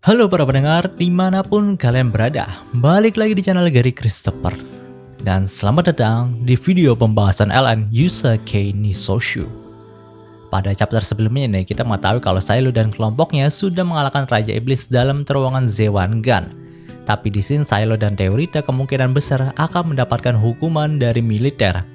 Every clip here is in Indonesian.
Halo para pendengar, dimanapun kalian berada, balik lagi di channel Gary Christopher. Dan selamat datang di video pembahasan LN Yusakei Nishoshu. Pada chapter sebelumnya nih, kita mengetahui kalau Silo dan kelompoknya sudah mengalahkan Raja Iblis dalam terowongan Zewangan. Tapi di sini Silo dan Teorita kemungkinan besar akan mendapatkan hukuman dari militer.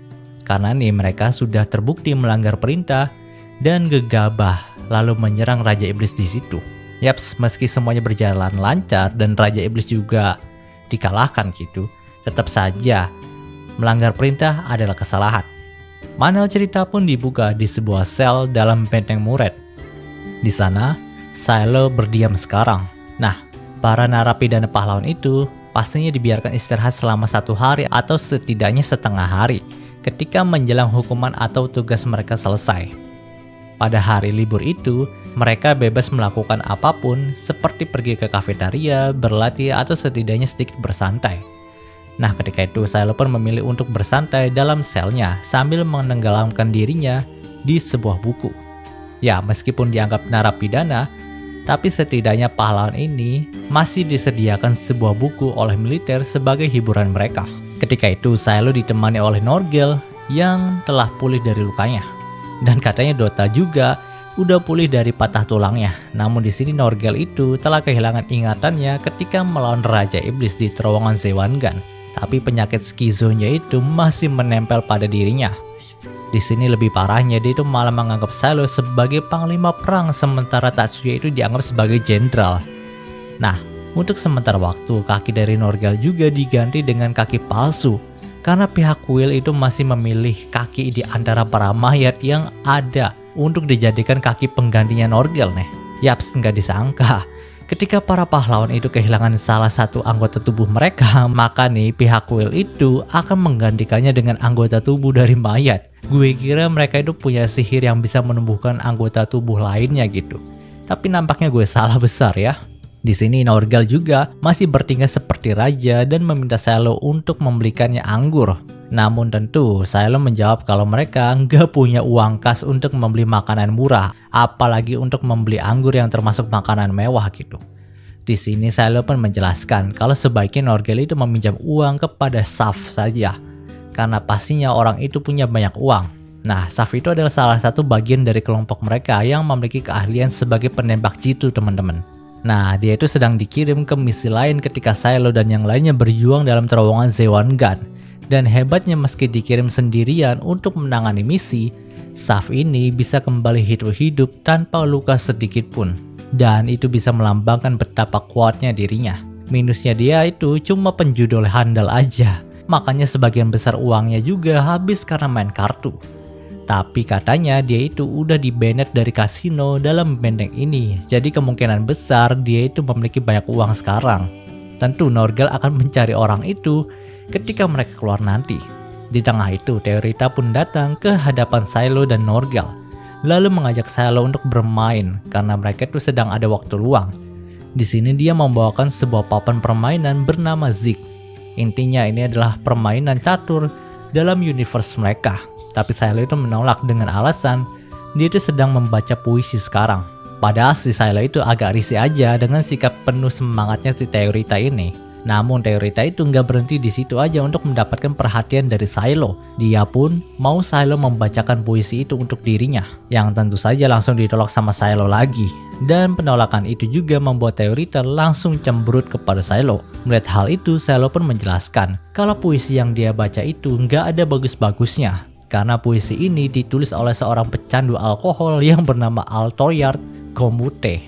Karena nih mereka sudah terbukti melanggar perintah dan gegabah lalu menyerang Raja Iblis di situ. Yaps, meski semuanya berjalan lancar dan Raja Iblis juga dikalahkan gitu, tetap saja melanggar perintah adalah kesalahan. Manel cerita pun dibuka di sebuah sel dalam benteng muret. Di sana, Silo berdiam sekarang. Nah, para narapidana pahlawan itu pastinya dibiarkan istirahat selama 1 hari atau setidaknya setengah hari ketika menjelang hukuman atau tugas mereka selesai. Pada hari libur itu, mereka bebas melakukan apapun seperti pergi ke kafetaria, berlatih, atau setidaknya sedikit bersantai. Nah, ketika itu Silo pun memilih untuk bersantai dalam selnya sambil menenggelamkan dirinya di sebuah buku. Ya, meskipun dianggap narapidana, tapi setidaknya pahlawan ini masih disediakan sebuah buku oleh militer sebagai hiburan mereka. Ketika itu Silo ditemani oleh Norgel yang telah pulih dari lukanya. Dan katanya Dota juga udah pulih dari patah tulangnya. Namun di sini Norgel itu telah kehilangan ingatannya ketika melawan Raja Iblis di terowongan Zewangan. Tapi penyakit skizonya itu masih menempel pada dirinya. Di sini lebih parahnya, dia itu malah menganggap Silo sebagai panglima perang sementara Tatsuya itu dianggap sebagai jenderal. Nah, untuk sementara waktu kaki dari Norgel juga diganti dengan kaki palsu. Karena pihak Will itu masih memilih kaki di antara para mayat yang ada untuk dijadikan kaki penggantinya Norgel nih. Yaps, nggak disangka. Ketika para pahlawan itu kehilangan salah satu anggota tubuh mereka, maka nih pihak Will itu akan menggantikannya dengan anggota tubuh dari mayat. Gue kira mereka itu punya sihir yang bisa menumbuhkan anggota tubuh lainnya gitu. Tapi nampaknya gue salah besar ya. Di sini Norgel juga masih bertingkah seperti raja dan meminta Silo untuk membelikannya anggur. Namun tentu Silo menjawab kalau mereka nggak punya uang kas untuk membeli makanan murah, apalagi untuk membeli anggur yang termasuk makanan mewah gitu. Di sini Silo pun menjelaskan kalau sebaiknya Norgel itu meminjam uang kepada Saf saja, karena pastinya orang itu punya banyak uang. Nah, Saf itu adalah salah satu bagian dari kelompok mereka yang memiliki keahlian sebagai penembak jitu teman-teman. Nah, dia itu sedang dikirim ke misi lain ketika Silo dan yang lainnya berjuang dalam terowongan Zewangan. Dan hebatnya meski dikirim sendirian untuk menangani misi, Saf ini bisa kembali hidup tanpa luka sedikit pun. Dan itu bisa melambangkan betapa kuatnya dirinya. Minusnya dia itu cuma penjudul handal aja. Makanya sebagian besar uangnya juga habis karena main kartu. Tapi katanya dia itu udah di-banned dari kasino dalam benteng ini. Jadi kemungkinan besar dia itu memiliki banyak uang sekarang. Tentu Norgel akan mencari orang itu ketika mereka keluar nanti. Di tengah itu Teorita pun datang ke hadapan Silo dan Norgel. Lalu mengajak Silo untuk bermain karena mereka itu sedang ada waktu luang. Di sini dia membawakan sebuah papan permainan bernama Zik. Intinya ini adalah permainan catur dalam universe mereka. Tapi Silo itu menolak dengan alasan dia itu sedang membaca puisi sekarang. Padahal si Silo itu agak risih aja dengan sikap penuh semangatnya si Teorita ini. Namun Teorita itu nggak berhenti di situ aja untuk mendapatkan perhatian dari Silo. Dia pun mau Silo membacakan puisi itu untuk dirinya, yang tentu saja langsung ditolak sama Silo lagi. Dan penolakan itu juga membuat Teorita langsung cemberut kepada Silo. Melihat hal itu, Silo pun menjelaskan kalau puisi yang dia baca itu nggak ada bagus-bagusnya. Karena puisi ini ditulis oleh seorang pecandu alkohol yang bernama Altoyard Komute.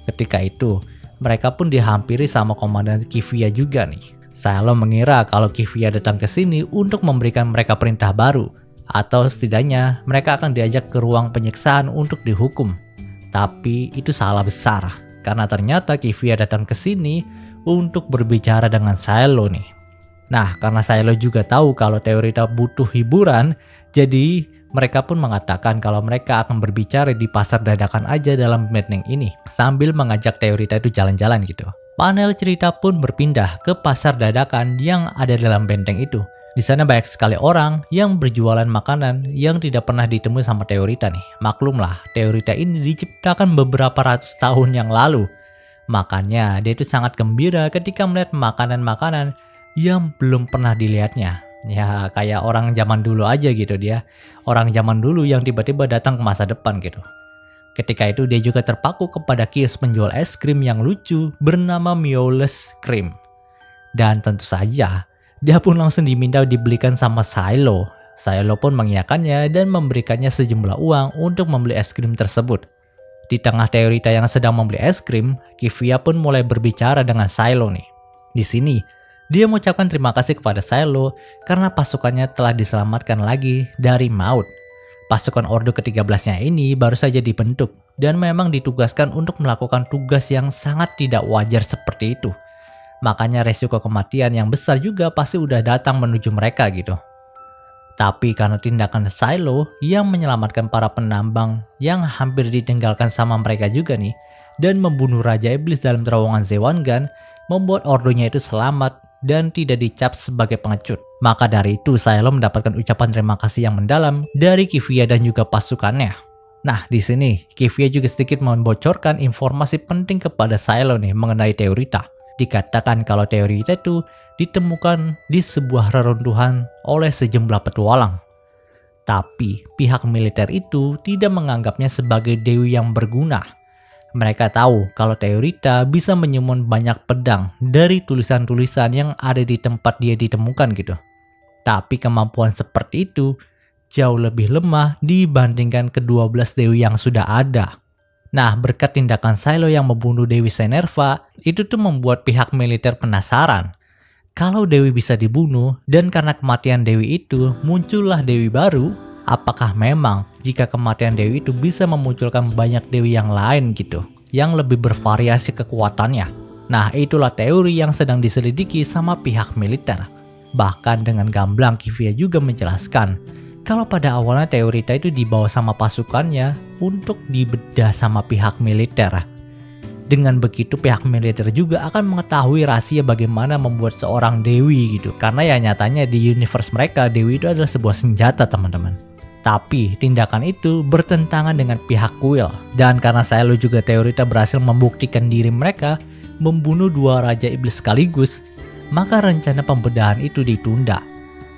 Ketika itu, mereka pun dihampiri sama komandan Kivia juga nih. Silo mengira kalau Kivia datang ke sini untuk memberikan mereka perintah baru, atau setidaknya mereka akan diajak ke ruang penyiksaan untuk dihukum. Tapi itu salah besar, karena ternyata Kivia datang ke sini untuk berbicara dengan Silo nih. Nah, karena Silo juga tahu kalau Teorita butuh hiburan, jadi mereka pun mengatakan kalau mereka akan berbicara di pasar dadakan aja dalam benteng ini, sambil mengajak Teorita itu jalan-jalan gitu. Panel cerita pun berpindah ke pasar dadakan yang ada dalam benteng itu. Di sana banyak sekali orang yang berjualan makanan yang tidak pernah ditemui sama Teorita nih. Maklumlah, Teorita ini diciptakan beberapa ratus tahun yang lalu. Makanya dia itu sangat gembira ketika melihat makanan-makanan yang belum pernah dilihatnya. Ya kayak orang zaman dulu aja gitu dia. Orang zaman dulu yang tiba-tiba datang ke masa depan gitu. Ketika itu dia juga terpaku kepada kios penjual es krim yang lucu bernama Meowless Cream. Dan tentu saja, dia pun langsung diminta dibelikan sama Silo. Silo pun mengiyakannya dan memberikannya sejumlah uang untuk membeli es krim tersebut. Di tengah Teorita yang sedang membeli es krim, Kivia pun mulai berbicara dengan Silo nih. Di sini, dia mengucapkan terima kasih kepada Silo karena pasukannya telah diselamatkan lagi dari maut. Pasukan Ordo ke-13-nya ini baru saja dibentuk dan memang ditugaskan untuk melakukan tugas yang sangat tidak wajar seperti itu. Makanya resiko kematian yang besar juga pasti udah datang menuju mereka gitu. Tapi karena tindakan Silo yang menyelamatkan para penambang yang hampir ditinggalkan sama mereka juga nih, dan membunuh Raja Iblis dalam terowongan Zewangan, membuat ordonya itu selamat dan tidak dicap sebagai pengecut. Maka dari itu Silo mendapatkan ucapan terima kasih yang mendalam dari Kivia dan juga pasukannya. Nah di sini Kivia juga sedikit membocorkan informasi penting kepada Silo nih mengenai Teorita. Dikatakan kalau Teorita itu ditemukan di sebuah reruntuhan oleh sejumlah petualang. Tapi pihak militer itu tidak menganggapnya sebagai dewi yang berguna. Mereka tahu kalau Teorita bisa menyummon banyak pedang dari tulisan-tulisan yang ada di tempat dia ditemukan gitu. Tapi kemampuan seperti itu jauh lebih lemah dibandingkan ke-12 dewi yang sudah ada. Nah, berkat tindakan Silo yang membunuh Dewi Zenerva, itu tuh membuat pihak militer penasaran. Kalau Dewi bisa dibunuh, dan karena kematian Dewi itu, muncullah Dewi baru, apakah memang jika kematian Dewi itu bisa memunculkan banyak Dewi yang lain gitu, yang lebih bervariasi kekuatannya? Nah, itulah teori yang sedang diselidiki sama pihak militer. Bahkan dengan gamblang Kivia juga menjelaskan, kalau pada awalnya Teorita itu dibawa sama pasukannya untuk dibedah sama pihak militer. Dengan begitu pihak militer juga akan mengetahui rahasia bagaimana membuat seorang dewi gitu. Karena ya nyatanya di universe mereka dewi itu adalah sebuah senjata teman-teman. Tapi tindakan itu bertentangan dengan pihak Quill. Dan karena Silo juga Teorita berhasil membuktikan diri mereka membunuh dua Raja Iblis sekaligus, maka rencana pembedahan itu ditunda.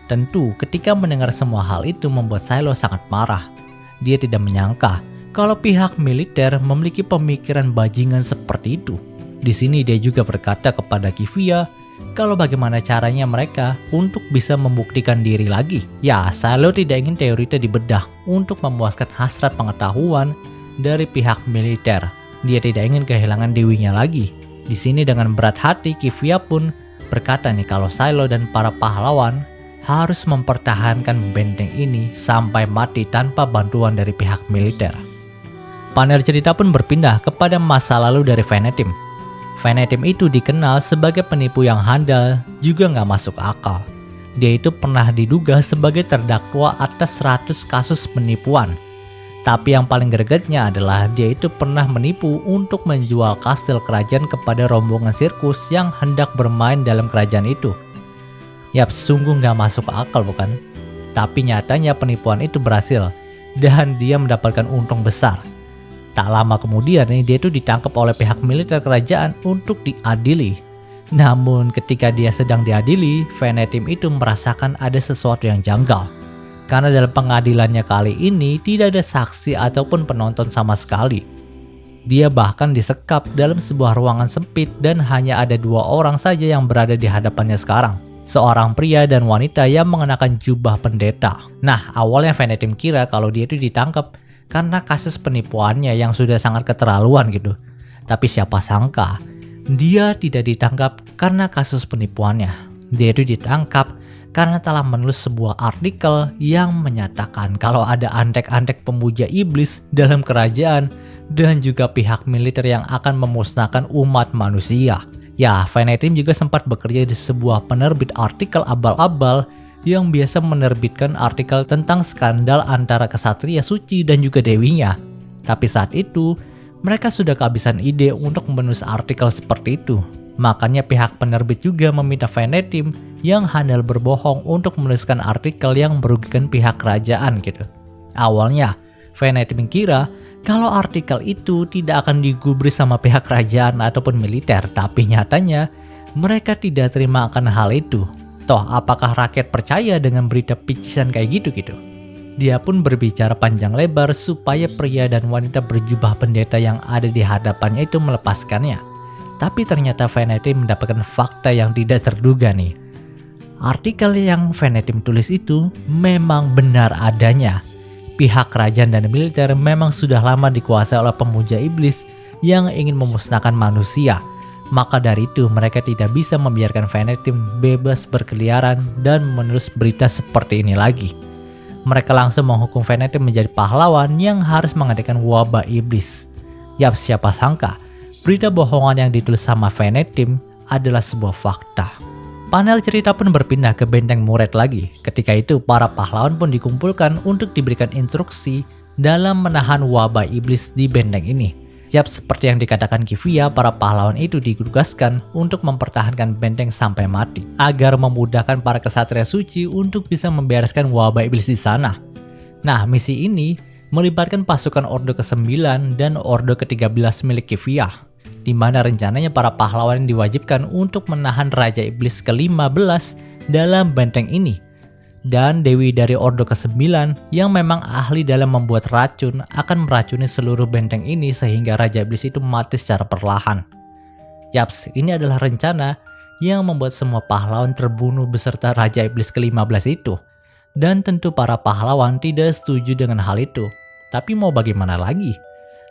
Tentu ketika mendengar semua hal itu membuat Silo sangat marah. Dia tidak menyangka kalau pihak militer memiliki pemikiran bajingan seperti itu. Di sini dia juga berkata kepada Kivia kalau bagaimana caranya mereka untuk bisa membuktikan diri lagi. Ya, Silo tidak ingin Teorita dibedah untuk memuaskan hasrat pengetahuan dari pihak militer. Dia tidak ingin kehilangan dewinya lagi. Di sini dengan berat hati Kivia pun berkata nih kalau Silo dan para pahlawan harus mempertahankan benteng ini sampai mati tanpa bantuan dari pihak militer. Panel cerita pun berpindah kepada masa lalu dari Venetim. Venetim itu dikenal sebagai penipu yang handal, juga nggak masuk akal. Dia itu pernah diduga sebagai terdakwa atas 100 kasus penipuan. Tapi yang paling gregetnya adalah dia itu pernah menipu untuk menjual kastil kerajaan kepada rombongan sirkus yang hendak bermain dalam kerajaan itu. Yap, sungguh nggak masuk akal bukan? Tapi nyatanya penipuan itu berhasil dan dia mendapatkan untung besar. Tak lama kemudian dia itu ditangkap oleh pihak militer kerajaan untuk diadili. Namun ketika dia sedang diadili, Venetim itu merasakan ada sesuatu yang janggal. Karena dalam pengadilannya kali ini tidak ada saksi ataupun penonton sama sekali. Dia bahkan disekap dalam sebuah ruangan sempit dan hanya ada 2 orang saja yang berada di hadapannya sekarang. Seorang pria dan wanita yang mengenakan jubah pendeta. Nah, awalnya Venetim kira kalau dia itu ditangkap karena kasus penipuannya yang sudah sangat keterlaluan gitu. Tapi siapa sangka, dia tidak ditangkap karena kasus penipuannya. Dia itu ditangkap karena telah menulis sebuah artikel yang menyatakan kalau ada antek-antek pemuja iblis dalam kerajaan dan juga pihak militer yang akan memusnahkan umat manusia. Ya, Venetim juga sempat bekerja di sebuah penerbit artikel abal-abal yang biasa menerbitkan artikel tentang skandal antara kesatria suci dan juga dewinya. Tapi saat itu, mereka sudah kehabisan ide untuk menulis artikel seperti itu. Makanya pihak penerbit juga meminta Venetim yang handal berbohong untuk menuliskan artikel yang merugikan pihak kerajaan gitu. Awalnya, Venetim kira kalau artikel itu tidak akan digubris sama pihak kerajaan ataupun militer, tapi nyatanya mereka tidak terima akan hal itu. Toh apakah rakyat percaya dengan berita picisan kayak gitu? Dia pun berbicara panjang lebar supaya pria dan wanita berjubah pendeta yang ada di hadapannya itu melepaskannya. Tapi ternyata Venetim mendapatkan fakta yang tidak terduga nih. Artikel yang Venetim tulis itu memang benar adanya. Pihak kerajaan dan militer memang sudah lama dikuasai oleh pemuja iblis yang ingin memusnahkan manusia. Maka dari itu mereka tidak bisa membiarkan Venetim bebas berkeliaran dan menulis berita seperti ini lagi. Mereka langsung menghukum Venetim menjadi pahlawan yang harus mengadakan wabah iblis. Yap, siapa sangka berita bohongan yang ditulis sama Venetim adalah sebuah fakta. Panel cerita pun berpindah ke benteng Muret lagi. Ketika itu para pahlawan pun dikumpulkan untuk diberikan instruksi dalam menahan wabah iblis di benteng ini. Yap, seperti yang dikatakan Kivia, para pahlawan itu ditugaskan untuk mempertahankan benteng sampai mati, agar memudahkan para kesatria suci untuk bisa membereskan wabah iblis di sana. Nah, misi ini melibatkan pasukan Orde ke-9 dan Orde ke-13 milik Kivia, di mana rencananya para pahlawan diwajibkan untuk menahan Raja Iblis ke-15 dalam benteng ini. Dan Dewi dari Orde ke-9 yang memang ahli dalam membuat racun akan meracuni seluruh benteng ini sehingga Raja Iblis itu mati secara perlahan. Yaps, ini adalah rencana yang membuat semua pahlawan terbunuh beserta Raja Iblis ke-15 itu. Dan tentu para pahlawan tidak setuju dengan hal itu. Tapi mau bagaimana lagi?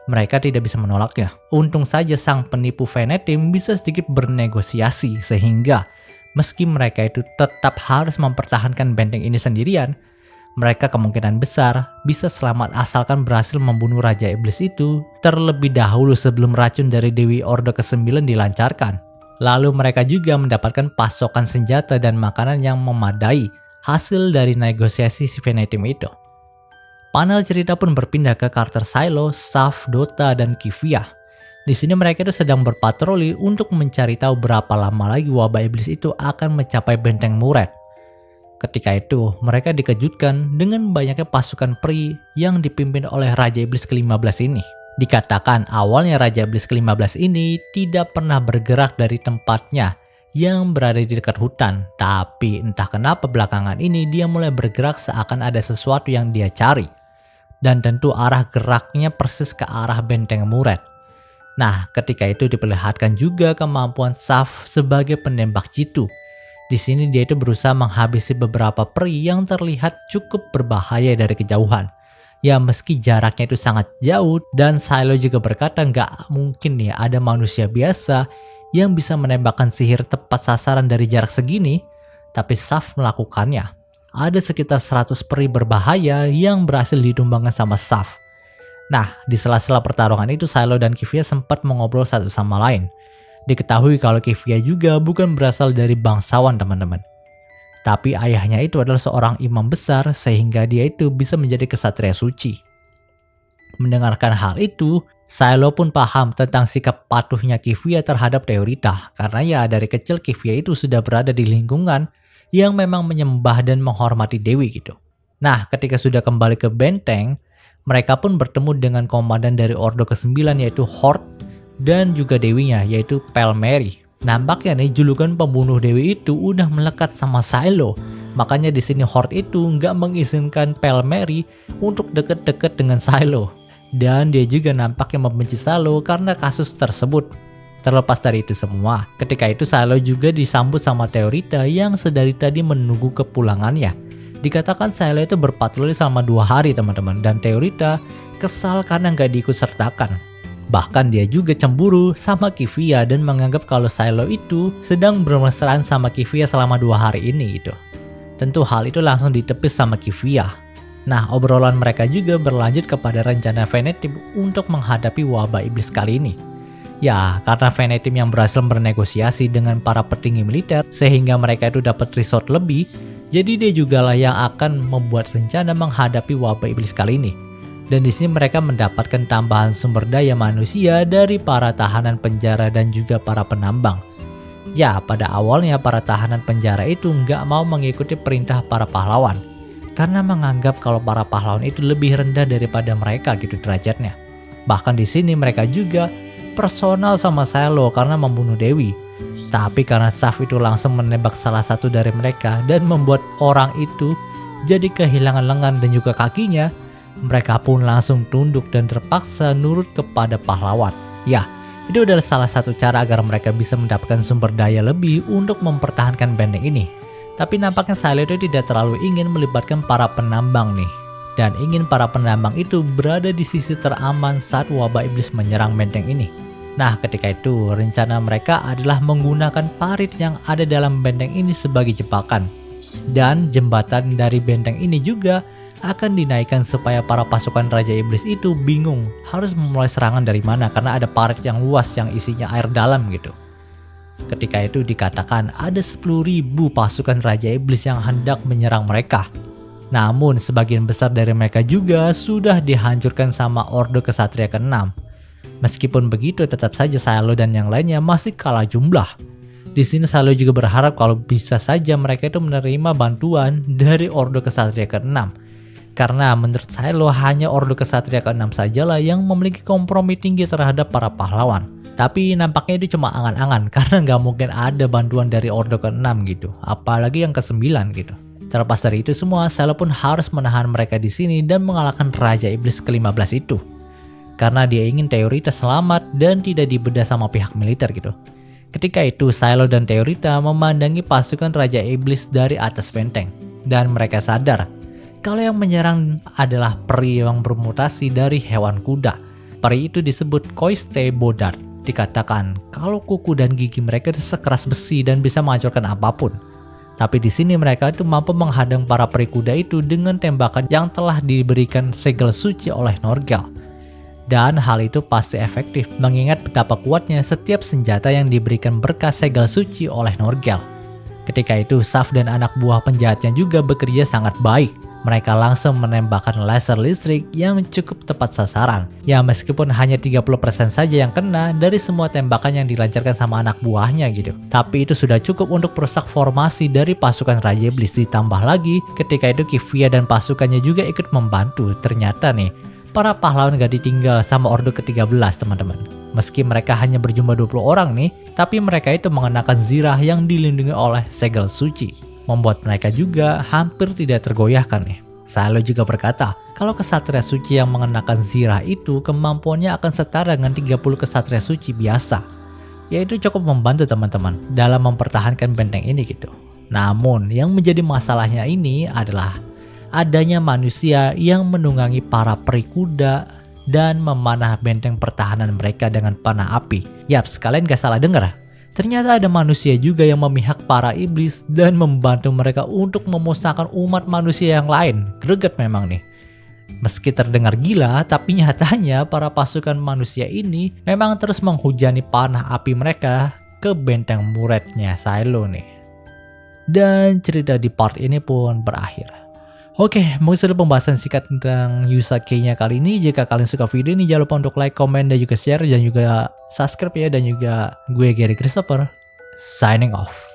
Mereka tidak bisa menolaknya. Untung saja sang penipu Venetim bisa sedikit bernegosiasi sehingga meski mereka itu tetap harus mempertahankan benteng ini sendirian, mereka kemungkinan besar bisa selamat asalkan berhasil membunuh Raja Iblis itu terlebih dahulu sebelum racun dari Dewi Orde ke-9 dilancarkan. Lalu mereka juga mendapatkan pasokan senjata dan makanan yang memadai hasil dari negosiasi si Venetim itu. Panel cerita pun berpindah ke karakter Silo, Saf, Dota, dan Kivia. Di sini mereka itu sedang berpatroli untuk mencari tahu berapa lama lagi wabah iblis itu akan mencapai benteng Muret. Ketika itu, mereka dikejutkan dengan banyaknya pasukan peri yang dipimpin oleh Raja Iblis ke-15 ini. Dikatakan awalnya Raja Iblis ke-15 ini tidak pernah bergerak dari tempatnya yang berada di dekat hutan. Tapi entah kenapa belakangan ini dia mulai bergerak seakan ada sesuatu yang dia cari. Dan tentu arah geraknya persis ke arah benteng Muret. Nah, ketika itu diperlihatkan juga kemampuan Saf sebagai penembak jitu. Di sini dia itu berusaha menghabisi beberapa peri yang terlihat cukup berbahaya dari kejauhan. Ya, meski jaraknya itu sangat jauh, dan Silo juga berkata nggak mungkin ya ada manusia biasa yang bisa menembakkan sihir tepat sasaran dari jarak segini, tapi Saf melakukannya. Ada sekitar 100 peri berbahaya yang berhasil ditumbangkan sama Saf. Nah, di sela-sela pertarungan itu Silo dan Kivia sempat mengobrol satu sama lain. Diketahui kalau Kivia juga bukan berasal dari bangsawan teman-teman. Tapi ayahnya itu adalah seorang imam besar sehingga dia itu bisa menjadi kesatria suci. Mendengarkan hal itu, Silo pun paham tentang sikap patuhnya Kivia terhadap Teorita. Karena ya dari kecil Kivia itu sudah berada di lingkungan yang memang menyembah dan menghormati Dewi gitu. Nah, ketika sudah kembali ke benteng, mereka pun bertemu dengan komandan dari Orde ke-9 yaitu Horde dan juga dewinya yaitu Pelmeri. Nampaknya nih julukan pembunuh Dewi itu udah melekat sama Silo. Makanya di sini Horde itu nggak mengizinkan Pelmeri untuk deket-deket dengan Silo. Dan dia juga nampaknya membenci Silo karena kasus tersebut. Terlepas dari itu semua, ketika itu Silo juga disambut sama Teorita yang sedari tadi menunggu kepulangannya. Dikatakan Silo itu berpatroli selama 2 hari teman-teman, dan Teorita kesal karena nggak diikut sertakan. Bahkan dia juga cemburu sama Kivia dan menganggap kalau Silo itu sedang bermesraan sama Kivia selama 2 hari ini gitu. Tentu hal itu langsung ditepis sama Kivia. Nah, obrolan mereka juga berlanjut kepada rencana Venetim untuk menghadapi wabah iblis kali ini. Ya, karena Venetim yang berhasil bernegosiasi dengan para petinggi militer sehingga mereka itu dapat resort lebih, jadi dia juga lah yang akan membuat rencana menghadapi wabah iblis kali ini. Dan di sini mereka mendapatkan tambahan sumber daya manusia dari para tahanan penjara dan juga para penambang. Ya, pada awalnya para tahanan penjara itu nggak mau mengikuti perintah para pahlawan karena menganggap kalau para pahlawan itu lebih rendah daripada mereka gitu derajatnya. Bahkan di sini mereka juga personal sama Silo karena membunuh Dewi. Tapi karena Saf itu langsung menembak salah satu dari mereka dan membuat orang itu jadi kehilangan lengan dan juga kakinya, mereka pun langsung tunduk dan terpaksa nurut kepada pahlawan. Ya, itu adalah salah satu cara agar mereka bisa mendapatkan sumber daya lebih untuk mempertahankan benteng ini. Tapi nampaknya Silo itu tidak terlalu ingin melibatkan para penambang nih. Dan ingin para penambang itu berada di sisi teraman saat wabah iblis menyerang benteng ini. Nah, ketika itu rencana mereka adalah menggunakan parit yang ada dalam benteng ini sebagai jebakan. Dan jembatan dari benteng ini juga akan dinaikkan supaya para pasukan Raja Iblis itu bingung harus memulai serangan dari mana karena ada parit yang luas yang isinya air dalam gitu. Ketika itu dikatakan ada 10.000 pasukan Raja Iblis yang hendak menyerang mereka. Namun sebagian besar dari mereka juga sudah dihancurkan sama Ordo Kesatria ke-6. Meskipun begitu, tetap saja Silo dan yang lainnya masih kalah jumlah. Di sini Silo juga berharap kalau bisa saja mereka itu menerima bantuan dari Ordo Kesatria ke-6. Karena menurut Silo hanya Ordo Kesatria ke-6 sajalah yang memiliki kompromi tinggi terhadap para pahlawan. Tapi nampaknya itu cuma angan-angan karena nggak mungkin ada bantuan dari Ordo ke-6 gitu. Apalagi yang ke-9 gitu. Terlepas dari itu semua, Silo pun harus menahan mereka di sini dan mengalahkan Raja Iblis ke-15 itu. Karena dia ingin Teorita selamat dan tidak dibedah sama pihak militer gitu. Ketika itu Silo dan Teorita memandangi pasukan Raja Iblis dari atas benteng. Dan mereka sadar kalau yang menyerang adalah peri yang bermutasi dari hewan kuda. Peri itu disebut Koiste Bodar. Dikatakan kalau kuku dan gigi mereka itu sekeras besi dan bisa menghancurkan apapun. Tapi di sini mereka itu mampu menghadang para peri kuda itu dengan tembakan yang telah diberikan segel suci oleh Norgal. Dan hal itu pasti efektif mengingat betapa kuatnya setiap senjata yang diberikan berkas segel suci oleh Norgal. Ketika itu Saf dan anak buah penjahatnya juga bekerja sangat baik. Mereka langsung menembakkan laser listrik yang cukup tepat sasaran. Ya meskipun hanya 30% saja yang kena dari semua tembakan yang dilancarkan sama anak buahnya gitu. Tapi itu sudah cukup untuk merusak formasi dari pasukan Raja Iblis. Ditambah lagi ketika itu Kivia dan pasukannya juga ikut membantu. Ternyata nih para pahlawan gak ditinggal sama Ordo ke-13 teman-teman. Meski mereka hanya berjumlah 20 orang nih, tapi mereka itu mengenakan zirah yang dilindungi oleh segel suci. Membuat mereka juga hampir tidak tergoyahkan nih. Silo juga berkata, kalau kesatria suci yang mengenakan zirah itu kemampuannya akan setara dengan 30 kesatria suci biasa. Yaitu cukup membantu teman-teman dalam mempertahankan benteng ini gitu. Namun yang menjadi masalahnya ini adalah adanya manusia yang menunggangi para peri kuda dan memanah benteng pertahanan mereka dengan panah api. Yap, sekalian gak salah dengar. Ternyata ada manusia juga yang memihak para iblis dan membantu mereka untuk memusnahkan umat manusia yang lain. Greget memang nih. Meski terdengar gila, tapi nyatanya para pasukan manusia ini memang terus menghujani panah api mereka ke benteng muretnya Silo nih. Dan cerita di part ini pun berakhir. Oke, mungkin sudah pembahasan singkat tentang Yusakei-nya kali ini. Jika kalian suka video ini, jangan lupa untuk like, komen, dan juga share. Dan juga subscribe ya. Dan juga gue Gary Christopher, signing off.